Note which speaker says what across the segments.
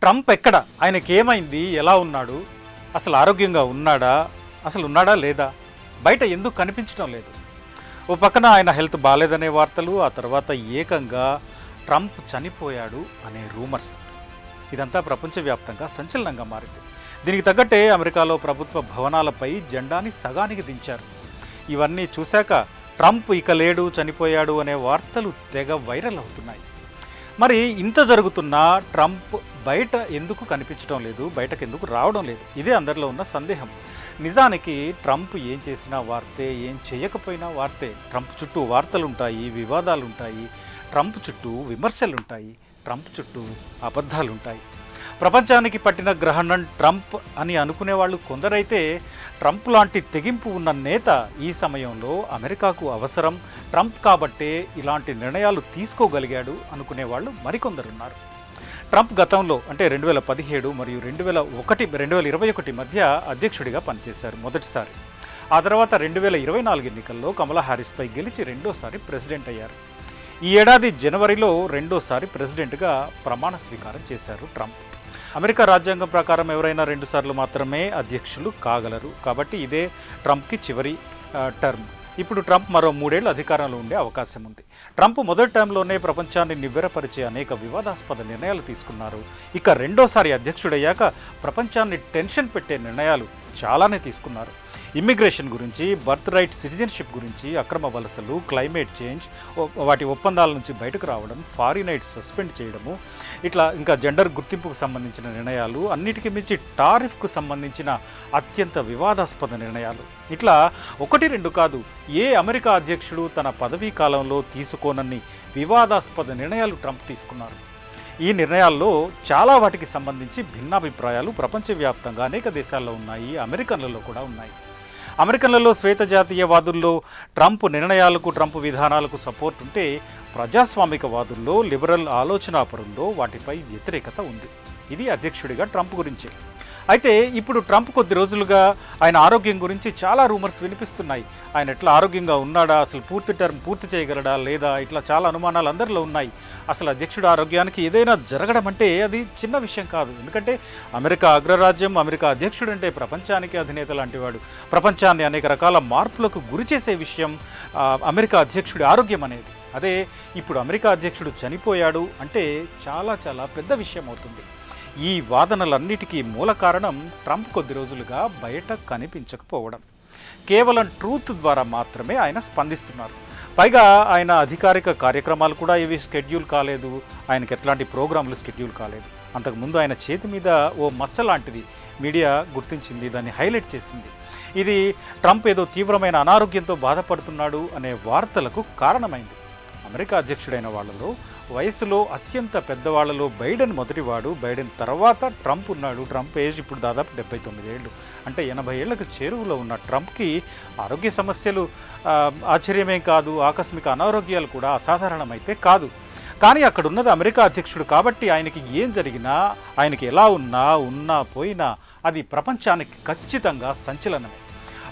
Speaker 1: Trump ఎక్కడ? ఆయనకేమైంది? ఎలా ఉన్నాడు? అసలు ఆరోగ్యంగా ఉన్నాడా? అసలు ఉన్నాడా లేదా? బయట ఎందుకు కనిపించడం లేదు? ఓ పక్కన ఆయన హెల్త్ బాగాలేదనే వార్తలు, ఆ తర్వాత ఏకంగా ట్రంప్ చనిపోయాడు అనే రూమర్స్. ఇదంతా ప్రపంచవ్యాప్తంగా సంచలనంగా మారింది. దీనికి తగ్గట్టే అమెరికాలో ప్రభుత్వ భవనాలపై జెండాని సగానికి దించారు. ఇవన్నీ చూశాక ట్రంప్ ఇక లేడు, చనిపోయాడు అనే వార్తలు తెగ వైరల్ అవుతున్నాయి. మరి ఇంత జరుగుతున్నా ట్రంప్ బయట ఎందుకు కనిపించడం లేదు? బయటకు ఎందుకు రావడం లేదు? ఇదే అందరిలో ఉన్న సందేహం. నిజానికి ట్రంప్ ఏం చేసినా వార్తే, ఏం చేయకపోయినా వార్తే. ట్రంప్ చుట్టూ వార్తలుంటాయి, వివాదాలుంటాయి, ట్రంప్ చుట్టూ విమర్శలుంటాయి, ట్రంప్ చుట్టూ అబద్ధాలుంటాయి. ప్రపంచానికి పట్టిన గ్రహణం ట్రంప్ అని అనుకునే వాళ్ళు కొందరైతే, ట్రంప్ లాంటి తెగింపు ఉన్న నేత ఈ సమయంలో అమెరికాకు అవసరం, ట్రంప్ కాబట్టే ఇలాంటి నిర్ణయాలు తీసుకోగలిగాడు అనుకునే వాళ్ళు మరికొందరున్నారు. ట్రంప్ గతంలో అంటే 2017 మరియు 2021 మధ్య అధ్యక్షుడిగా పనిచేశారు మొదటిసారి. ఆ తర్వాత 2024 ఎన్నికల్లో కమలా హ్యారిస్పై గెలిచి రెండోసారి ప్రెసిడెంట్ అయ్యారు. ఈ ఏడాది జనవరిలో రెండోసారి ప్రెసిడెంట్గా ప్రమాణ స్వీకారం చేశారు ట్రంప్. అమెరికా రాజ్యాంగం ప్రకారం ఎవరైనా 2 సార్లు మాత్రమే అధ్యక్షులు కాగలరు. కాబట్టి ఇదే ట్రంప్కి చివరి టర్మ్. ఇప్పుడు ట్రంప్ మరో 3 ఏళ్ళు అధికారంలో ఉండే అవకాశం ఉంది. ట్రంప్ మొదటి టైంలోనే ప్రపంచాన్ని నివ్వెరపరిచే అనేక వివాదాస్పద నిర్ణయాలు తీసుకున్నారు. ఇక రెండోసారి అధ్యక్షుడయ్యాక ప్రపంచాన్ని టెన్షన్ పెట్టే నిర్ణయాలు చాలానే తీసుకున్నారు. ఇమ్మిగ్రేషన్ గురించి, బర్త్ రైట్ సిటిజన్షిప్ గురించి, అక్రమ వలసలు, క్లైమేట్ చేంజ్, వాటి ఒప్పందాల నుంచి బయటకు రావడం, ఫారిన్ ఎయిడ్ సస్పెండ్ చేయడము, ఇట్లా ఇంకా జెండర్ గుర్తింపుకు సంబంధించిన నిర్ణయాలు, అన్నిటికీ మించి టారిఫ్కు సంబంధించిన అత్యంత వివాదాస్పద నిర్ణయాలు. ఇట్లా 1-2 కాదు, ఏ అమెరికా అధ్యక్షుడు తన పదవీ కాలంలో తీసుకోనన్ని వివాదాస్పద నిర్ణయాలు ట్రంప్ తీసుకున్నారు. ఈ నిర్ణయాల్లో చాలా వాటికి సంబంధించి భిన్నాభిప్రాయాలు ప్రపంచవ్యాప్తంగా అనేక దేశాల్లో ఉన్నాయి, అమెరికన్లలో కూడా ఉన్నాయి. అమెరికన్లలో శ్వేతజాతీయవాదుల్లో ట్రంప్ నిర్ణయాలకు, ట్రంప్ విధానాలకు సపోర్ట్ ఉంటే, ప్రజాస్వామికవాదుల్లో, లిబరల్ ఆలోచనాపరుల్లో వాటిపై వ్యతిరేకత ఉంది. ఇది అధ్యక్షుడిగా ట్రంప్ గురించి. అయితే ఇప్పుడు ట్రంప్ కొద్ది రోజులుగా ఆయన ఆరోగ్యం గురించి చాలా రూమర్స్ వినిపిస్తున్నాయి. ఆయన ఎట్లా ఆరోగ్యంగా ఉన్నాడా, అసలు పూర్తి టర్మ్ పూర్తి చేయగలడా లేదా, ఇట్లా చాలా అనుమానాలు అందరిలో ఉన్నాయి. అసలు అధ్యక్షుడు ఆరోగ్యానికి ఏదైనా జరగడం అంటే అది చిన్న విషయం కాదు. ఎందుకంటే అమెరికా అగ్రరాజ్యం, అమెరికా అధ్యక్షుడు అంటే ప్రపంచానికి అధినేత లాంటివాడు. ప్రపంచాన్ని అనేక రకాల మార్పులకు గురి చేసే విషయం అమెరికా అధ్యక్షుడి ఆరోగ్యం అనేది. అదే ఇప్పుడు అమెరికా అధ్యక్షుడు చనిపోయాడు అంటే చాలా చాలా పెద్ద విషయం అవుతుంది. ఈ వాదనలన్నిటికీ మూల కారణం ట్రంప్ కొద్ది రోజులుగా బయట కనిపించకపోవడం. కేవలం ట్రూత్ ద్వారా మాత్రమే ఆయన స్పందిస్తున్నారు. పైగా ఆయన అధికారిక కార్యక్రమాలు కూడా ఇవి షెడ్యూల్ కాలేదు, ఆయనకి ఎట్లాంటి ప్రోగ్రాంలు షెడ్యూల్ కాలేదు. అంతకుముందు ఆయన చేతి మీద ఓ మచ్చ లాంటిది మీడియా గుర్తించింది, దాన్ని హైలైట్ చేసింది. ఇది ట్రంప్ ఏదో తీవ్రమైన అనారోగ్యంతో బాధపడుతున్నాడు అనే వార్తలకు కారణమైంది. అమెరికా అధ్యక్షుడైన వాళ్ళలో వయసులో అత్యంత పెద్దవాళ్లలో బైడెన్ మొదటివాడు. బైడెన్ తర్వాత ట్రంప్ ఉన్నాడు. ట్రంప్ ఏజ్ ఇప్పుడు దాదాపు 79 ఏళ్ళు, అంటే 80 ఏళ్లకు చేరువలో ఉన్న ట్రంప్కి ఆరోగ్య సమస్యలు ఆశ్చర్యమేం కాదు, ఆకస్మిక అనారోగ్యాలు కూడా అసాధారణమైతే కాదు. కానీ అక్కడ ఉన్నది అమెరికా అధ్యక్షుడు కాబట్టి ఆయనకి ఏం జరిగినా, ఆయనకి ఎలా ఉన్నా పోయినా అది ప్రపంచానికి ఖచ్చితంగా సంచలనమే.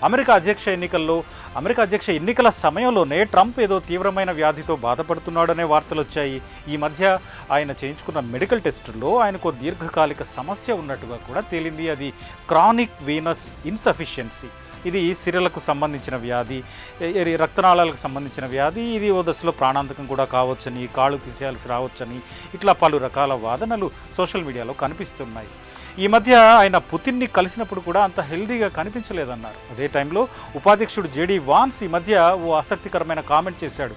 Speaker 1: అమెరికా అధ్యక్ష ఎన్నికల సమయంలోనే ట్రంప్ ఏదో తీవ్రమైన వ్యాధితో బాధపడుతున్నాడనే వార్తలు వచ్చాయి. ఈ మధ్య ఆయన చేయించుకున్న మెడికల్ టెస్టుల్లో ఆయనకు దీర్ఘకాలిక సమస్య ఉన్నట్టుగా కూడా తేలింది. అది క్రానిక్ వీనస్ ఇన్సఫిషియన్సీ. ఇది సిరలకు సంబంధించిన వ్యాధి, రక్తనాళాలకు సంబంధించిన వ్యాధి. ఇది ఓ దశలో ప్రాణాంతకం కూడా కావచ్చని, కాళ్ళు తీసేయాల్సి రావచ్చని, ఇట్లా పలు రకాల వాదనలు సోషల్ మీడియాలో కనిపిస్తున్నాయి. ఈ మధ్య ఆయన పుతిన్ని కలిసినప్పుడు కూడా అంత హెల్దీగా కనిపించలేదన్నారు. అదే టైంలో ఉపాధ్యక్షుడు జేడీ వాన్స్ ఈ మధ్య ఓ ఆసక్తికరమైన కామెంట్ చేశాడు.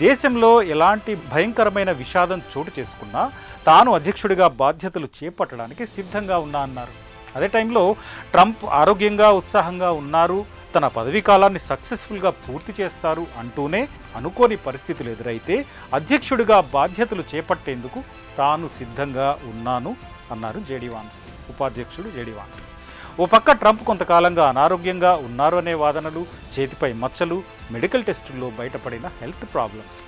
Speaker 1: దేశంలో ఎలాంటి భయంకరమైన విషాదం చోటు చేసుకున్నా తాను అధ్యక్షుడిగా బాధ్యతలు చేపట్టడానికి సిద్ధంగా ఉన్నా అన్నారు. అదే టైంలో ట్రంప్ ఆరోగ్యంగా, ఉత్సాహంగా ఉన్నారు, తన పదవీ కాలాన్ని సక్సెస్ఫుల్గా పూర్తి చేస్తారు అంటూనే అనుకోని పరిస్థితులు ఎదురైతే అధ్యక్షుడిగా బాధ్యతలు చేపట్టేందుకు తాను సిద్ధంగా ఉన్నాను అన్నారు జేడీ వాన్స్, ఉపాధ్యక్షుడు జేడీ వాన్స్. ఓ పక్క ట్రంప్ కొంతకాలంగా అనారోగ్యంగా ఉన్నారు అనే వాదనలు, చేతిపై మచ్చలు, మెడికల్ టెస్టుల్లో బయటపడిన హెల్త్ ప్రాబ్లమ్స్.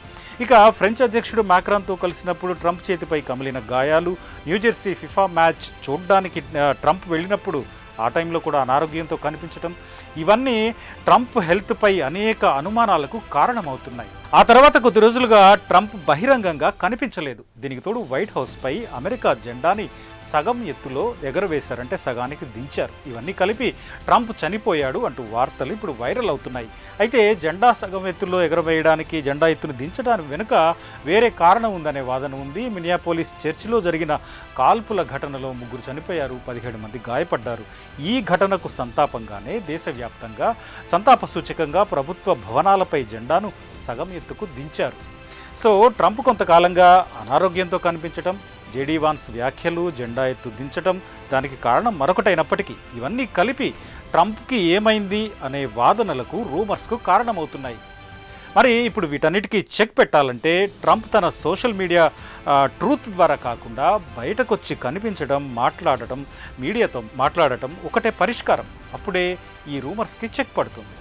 Speaker 1: ఇక ఫ్రెంచ్ అధ్యక్షుడు మ్యాక్రాన్తో కలిసినప్పుడు ట్రంప్ చేతిపై కమిలిన గాయాలు, న్యూజెర్సీ ఫిఫా మ్యాచ్ చూడ్డానికి ట్రంప్ వెళ్ళినప్పుడు ఆ టైంలో కూడా అనారోగ్యంతో కనిపించడం, ఇవన్నీ ట్రంప్ హెల్త్పై అనేక అనుమానాలకు కారణమవుతున్నాయి. ఆ తర్వాత కొద్ది రోజులుగా ట్రంప్ బహిరంగంగా కనిపించలేదు. దీనికి తోడు వైట్ హౌస్పై అమెరికా జెండాని సగం ఎత్తులో ఎగరవేశారు, అంటే సగానికి దించారు. ఇవన్నీ కలిపి ట్రంప్ చనిపోయాడు అంటూ వార్తలు ఇప్పుడు వైరల్ అవుతున్నాయి. అయితే జెండా సగం ఎత్తులో ఎగరవేయడానికి, జెండా ఎత్తును దించడానికి వెనుక వేరే కారణం ఉందనే వాదన ఉంది. మినియాపోలిస్ చర్చిలో జరిగిన కాల్పుల ఘటనలో 3 చనిపోయారు, 17 మంది గాయపడ్డారు. ఈ ఘటనకు సంతాపంగానే దేశవ్యాప్తంగా సంతాప సూచకంగా ప్రభుత్వ భవనాలపై జెండాను సగం ఎత్తుకు దించారు. సో ట్రంప్ కొంతకాలంగా అనారోగ్యంతో కనిపించటం, జేడీ వాన్స్ వ్యాఖ్యలు, జెండా ఎత్తు దించటం దానికి కారణం మరొకటైనప్పటికీ ఇవన్నీ కలిపి ట్రంప్కి ఏమైంది అనే వాదనలకు, రూమర్స్కు కారణమవుతున్నాయి. మరి ఇప్పుడు వీటన్నిటికీ చెక్ పెట్టాలంటే ట్రంప్ తన సోషల్ మీడియా ట్రూత్ ద్వారా కాకుండా బయటకొచ్చి కనిపించడం, మాట్లాడటం, మీడియాతో మాట్లాడటం ఒకటే పరిష్కారం. అప్పుడే ఈ రూమర్స్కి చెక్ పడుతుంది.